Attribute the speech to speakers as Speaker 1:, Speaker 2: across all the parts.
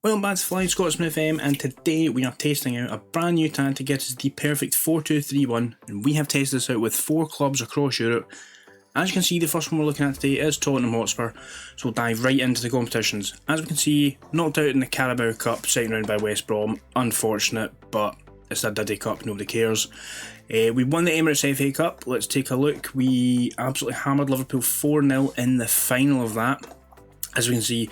Speaker 1: Welcome back to Flying Scotsman FM, and today we are testing out a brand new tag to get us the perfect 4-2-3-1, and we have tested this out with 4 clubs across Europe. As you can see, the first one we're looking at today is Tottenham Hotspur, so we'll dive right into the competitions. As we can see, knocked out in the Carabao Cup, second round by West Brom. Unfortunate, but it's a Diddy Cup, nobody cares. We won the Emirates FA Cup. Let's take a look. We absolutely hammered Liverpool 4-0 in the final of that. As we can see,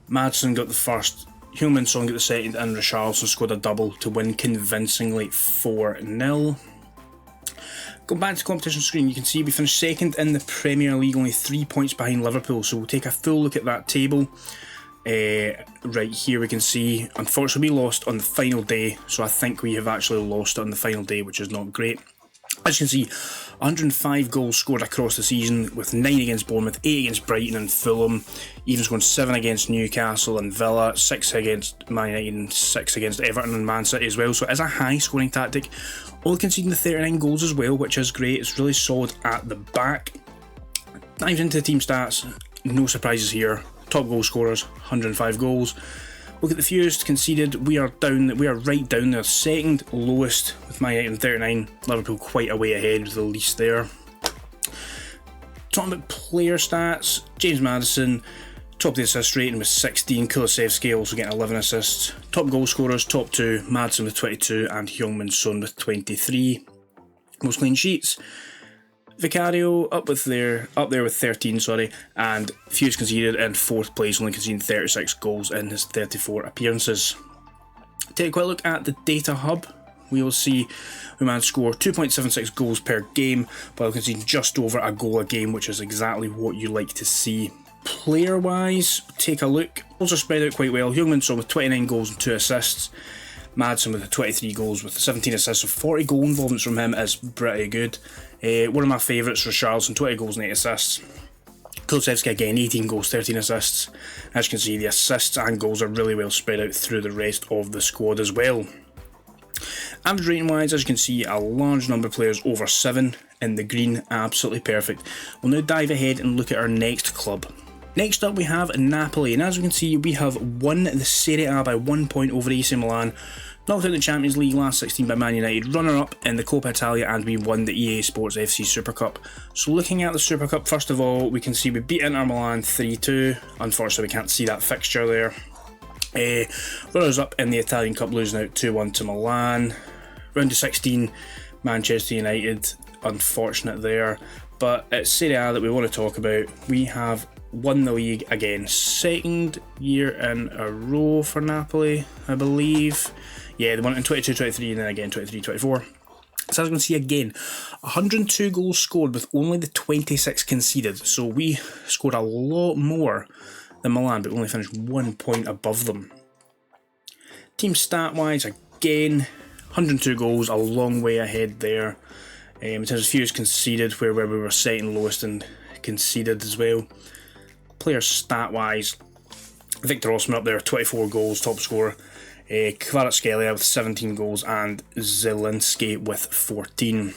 Speaker 1: Maddison got the first, Heung-min-Son got the second, and Richarlison scored a double to win convincingly 4-0. Going back to the competition screen, you can see we finished second in the Premier League, only 3 points behind Liverpool, so we'll take a full look at that table. Right here we can see, unfortunately we lost on the final day, so I think we have actually lost on the final day, which is not great. As you can see, 105 goals scored across the season, with 9 against Bournemouth, 8 against Brighton and Fulham, even scoring 7 against Newcastle and Villa, 6 against Man United and 6 against Everton and Man City as well, so it is a high scoring tactic. Only conceding the 39 goals as well, which is great. It's really solid at the back. Dives into the team stats, no surprises here. Top goal scorers, 105 goals. Look at the fewest conceded, we are right down there, second lowest with Man United 39, Liverpool quite a way ahead with the least there. Talking about player stats, James Maddison, top of the assist rating with 16, Kulusevski also getting 11 assists. Top goal scorers, top 2, Maddison with 22 and Heung-min-Son with 23. Most clean sheets, Vicario up there with 13, and fewest conceded in 4th place, only conceding 36 goals in his 34 appearances. Take a quick look at the data hub. We will see we managed to score 2.76 goals per game, while conceding just over a goal a game, which is exactly what you like to see. Player wise, take a look. Goals are spread out quite well. Heung-min-Son with 29 goals and 2 assists. Maddison with 23 goals with 17 assists, so 40 goal involvements from him is pretty good. One of my favourites, Richarlison, 20 goals and 8 assists. Kulusevski again, 18 goals, 13 assists. As you can see, the assists and goals are really well spread out through the rest of the squad as well. Average rating wise, as you can see, a large number of players over 7 in the green, absolutely perfect. We'll now dive ahead and look at our next club. Next up we have Napoli, and as we can see we have won the Serie A by 1 point over AC Milan, knocked out the Champions League last 16 by Man United, runner-up in the Coppa Italia, and we won the EA Sports FC Super Cup. So looking at the Super Cup, first of all, we can see we beat Inter Milan 3-2, unfortunately we can't see that fixture there. Runners-up in the Italian Cup, losing out 2-1 to Milan. Round of 16, Manchester United, unfortunate there. But it's Serie A that we want to talk about. We have won the league again, 2nd year in a row for Napoli, I believe. Yeah, they won it in 22-23 and then again 23-24. So as we can see again, 102 goals scored with only the 26 conceded. So we scored a lot more than Milan, but only finished 1 point above them. Team stat wise, again, 102 goals, a long way ahead there. In terms of fewest conceded, where we were second lowest and conceded as well. Player stat wise, Victor Osimhen up there, 24 goals, top scorer. Kvaratskhelia with 17 goals and Zielinski with 14.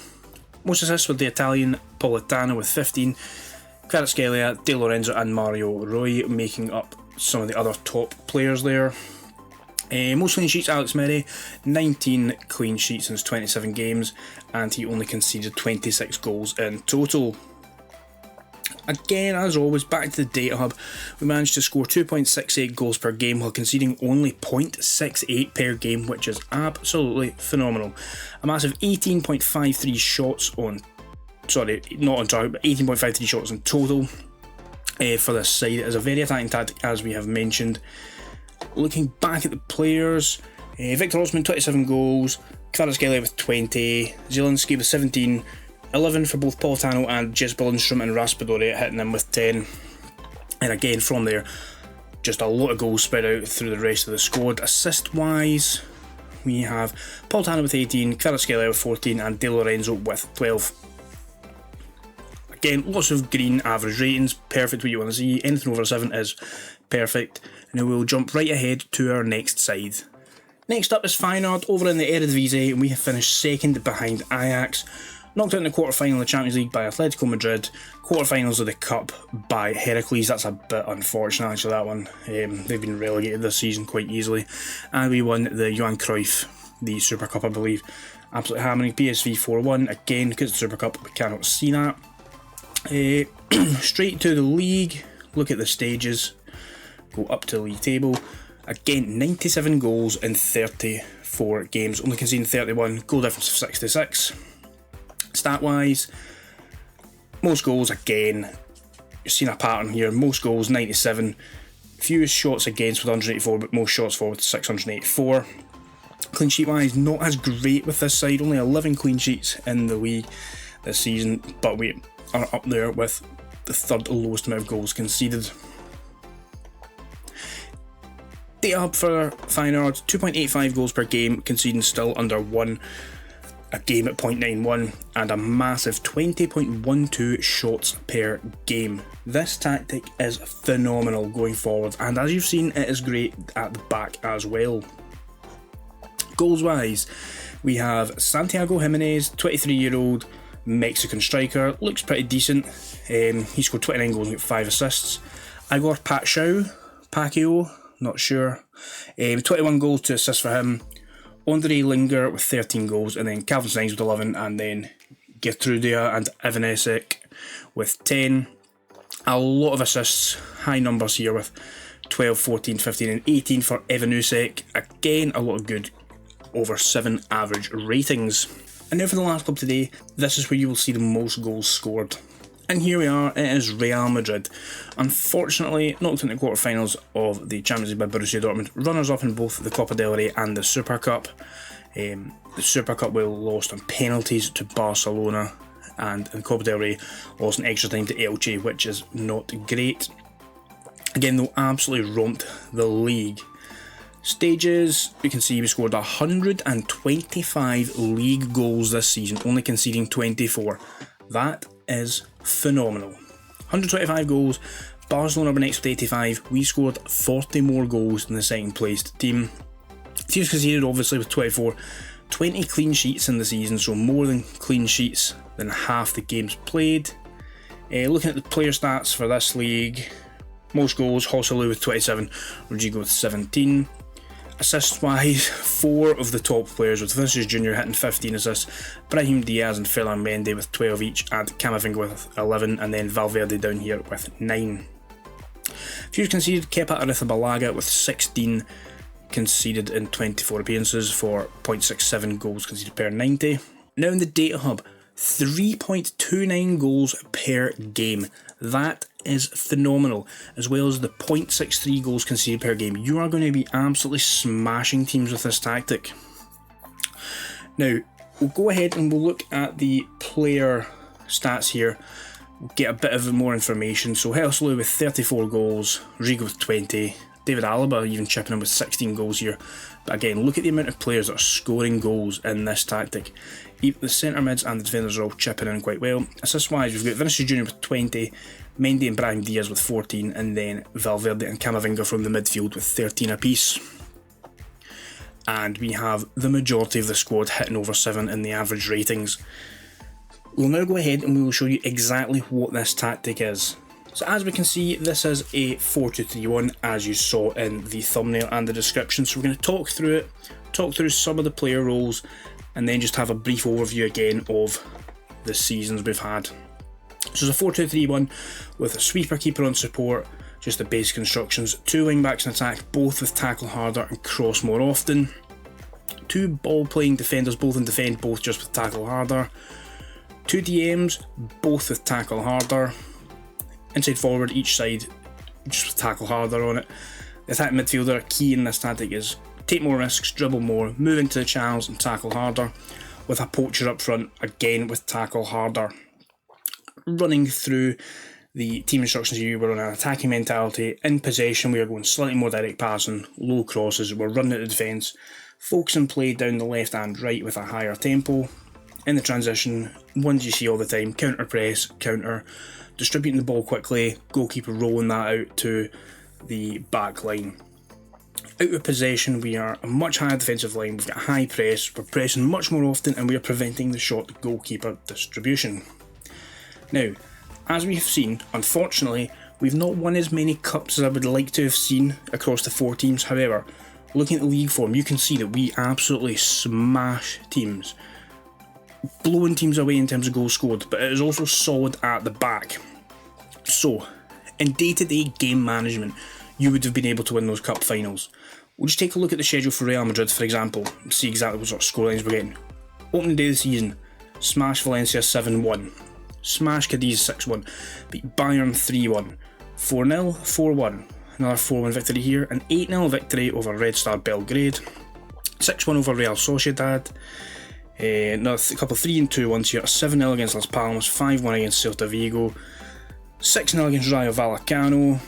Speaker 1: Most assists with the Italian, Politano with 15. Kvaratskhelia, De Lorenzo and Mario Rui making up some of the other top players there. Most clean sheets, Alex Murray, 19 clean sheets in his 27 games, and he only conceded 26 goals in total. Again, as always, back to the data hub, we managed to score 2.68 goals per game while conceding only 0.68 per game, which is absolutely phenomenal. A massive 18.53 shots on, not on target, but 18.53 shots in total for this side. It is a very attacking tactic, as we have mentioned. Looking back at the players, Victor Osimhen 27 goals, Kvaratskhelia with 20, Zielinski with 17, 11 for both Politano and Jesper Lindstrom, and Raspadori hitting them with 10. And again from there, just a lot of goals spread out through the rest of the squad. Assist wise, we have Politano with 18, Kvaratskhelia with 14 and De Lorenzo with 12. Again, lots of green average ratings, perfect what you want to see. Anything over 7 is perfect. And we'll jump right ahead to our next side. Next up is Feyenoord over in the Eredivisie, and we have finished second behind Ajax. Knocked out in the quarter-final of the Champions League by Atletico Madrid, quarter-finals of the Cup by Heracles. That's a bit unfortunate, actually, that one. They've been relegated this season quite easily. And we won the Johan Cruyff, the Super Cup, I believe. Absolutely hammering PSV 4-1. Again, because it's the Super Cup, we cannot see that. Straight to the league. Look at the stages. Go up to the league table. Again, 97 goals in 34 games. Only conceding 31. Goal difference of 66. Stat-wise, most goals, again, you've seen a pattern here. Most goals, 97. Fewest shots against with 184, but most shots for with 684. Clean sheet-wise, not as great with this side. Only 11 clean sheets in the league this season, but we are up there with the third lowest amount of goals conceded. Data hub for Feyenoord, 2.85 goals per game, conceding still under 1 a game at 0.91, and a massive 20.12 shots per game. This tactic is phenomenal going forward, and as you've seen, it is great at the back as well. Goals wise, we have Santiago Jimenez, 23-year-old Mexican striker, looks pretty decent. He scored 29 goals and got 5 assists. Igor Pacquiao, not sure. 21 goals, 2 assists for him. Andre Linger with 13 goals, and then Calvin Stengs with 11, and then Gertrudia and Evanesek with 10. A lot of assists, high numbers here with 12, 14, 15 and 18 for Evanesek. Again, a lot of good over 7 average ratings. And now for the last club today, this is where you will see the most goals scored. And here we are, it is Real Madrid. Unfortunately, knocked into the quarterfinals of the Champions League by Borussia Dortmund. Runners-up in both the Copa del Rey and the Super Cup. The Super Cup will lost on penalties to Barcelona, and in the Copa del Rey lost in extra time to Elche, which is not great. Again, though, absolutely romped the league. Stages, you can see we scored 125 league goals this season, only conceding 24. That is phenomenal. 125 goals, Barcelona were next with 85. We scored 40 more goals than the second placed team. Teams conceded obviously with 24. 20 clean sheets in the season, so more than clean sheets than half the games played. Looking at the player stats for this league, most goals, Joselu with 27, Rodrigo with 17. Assists wise, 4 of the top players, with Vinicius Jr. hitting 15 assists, Brahim Diaz and Ferland Mendy with 12 each, and Camavinga with 11, and then Valverde down here with 9. Few conceded, Kepa Arrizabalaga with 16 conceded in 24 appearances for 0.67 goals conceded per 90. Now in the data hub, 3.29 goals per game. That is phenomenal, as well as the 0.63 goals conceded per game. You are going to be absolutely smashing teams with this tactic. Now, we'll go ahead and we'll look at the player stats here. We'll get a bit of more information. So, Joselu with 34 goals, Rodrigo with 20, David Alaba even chipping in with 16 goals here. But again, look at the amount of players that are scoring goals in this tactic. The centre mids and the defenders are all chipping in quite well. Assist-wise, we've got Vinicius Jr. with 20, Mendy and Brahim Diaz with 14, and then Valverde and Camavinga from the midfield with 13 apiece. And we have the majority of the squad hitting over 7 in the average ratings. We'll now go ahead and we will show you exactly what this tactic is. So as we can see, this is a 4-2-3-1, as you saw in the thumbnail and the description. So we're going to talk through it, talk through some of the player roles, and then just have a brief overview again of the seasons we've had. So it's a 4-2-3-1 with a sweeper keeper on support, just the basic instructions. 2 wing backs in attack, both with tackle harder and cross more often. 2 ball playing defenders, both in defend, both just with tackle harder. 2 DMs, both with tackle harder. Inside forward, each side just with tackle harder on it. The attack midfielder, key in this tactic is take more risks, dribble more, move into the channels and tackle harder, with a poacher up front, again with tackle harder. Running through the team instructions here, we're on an attacking mentality. In possession, we are going slightly more direct passing, low crosses, we're running at the defence, focusing play down the left and right with a higher tempo. In the transition, ones you see all the time, counter press, counter, distributing the ball quickly, goalkeeper rolling that out to the back line. Out of possession, we are a much higher defensive line, we've got high press, we're pressing much more often, and we are preventing the shot goalkeeper distribution. Now, as we have seen, unfortunately, we've not won as many cups as I would like to have seen across the 4 teams. However, looking at the league form, you can see that we absolutely smash teams, blowing teams away in terms of goals scored, but it is also solid at the back. So, in day-to-day game management, you would have been able to win those cup finals. We'll just take a look at the schedule for Real Madrid, for example, and see exactly what sort of scorelines we're getting. Opening day of the season, smash Valencia 7-1, smash Cadiz 6-1, beat Bayern 3-1, 4-0, 4-1, another 4-1 victory here, an 8-0 victory over Red Star Belgrade, 6-1 over Real Sociedad, another couple 3-2 ones here, a 7-0 against Las Palmas, 5-1 against Celta Vigo, 6-0 against Rayo Vallecano.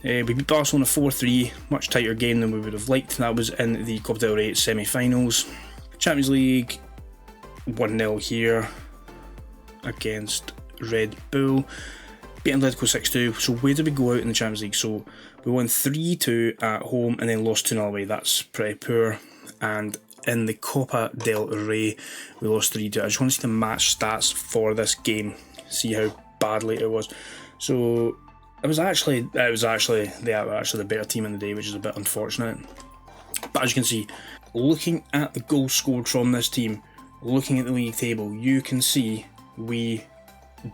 Speaker 1: We beat Barcelona 4-3, much tighter game than we would have liked. That was in the Copa del Rey semi-finals. Champions League 1-0 here against Red Bull. Beat Atletico 6-2. So where did we go out in the Champions League? So we won 3-2 at home and then lost 2-0 away. That's pretty poor. And in the Copa del Rey, we lost 3-2. I just want to see the match stats for this game, see how badly it was. So It was actually the better team in the day, which is a bit unfortunate. But as you can see, looking at the goals scored from this team, looking at the league table, you can see we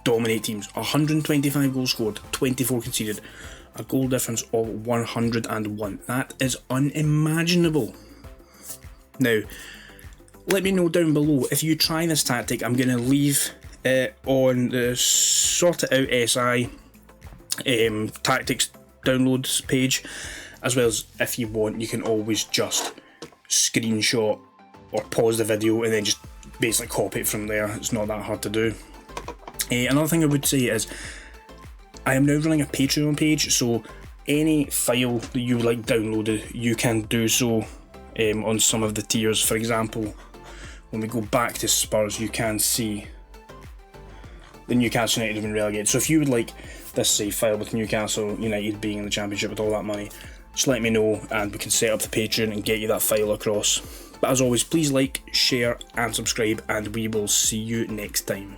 Speaker 1: dominate teams. 125 goals scored, 24 conceded, a goal difference of 101. That is unimaginable. Now, let me know down below if you try this tactic. I'm going to leave it on the Sort It Out SI tactics downloads page, as well as if you want, you can always just screenshot or pause the video and then just basically copy it from there. It's not that hard to do. Another thing I would say is I am now running a Patreon page, so any file that you would like downloaded, you can do so on some of the tiers. For example, when we go back to Spurs, you can see the Newcastle United have been relegated. So if you would like this save file with Newcastle United being in the Championship with all that money, just let me know and we can set up the Patreon and get you that file across. But as always, please like, share and subscribe, and we will see you next time.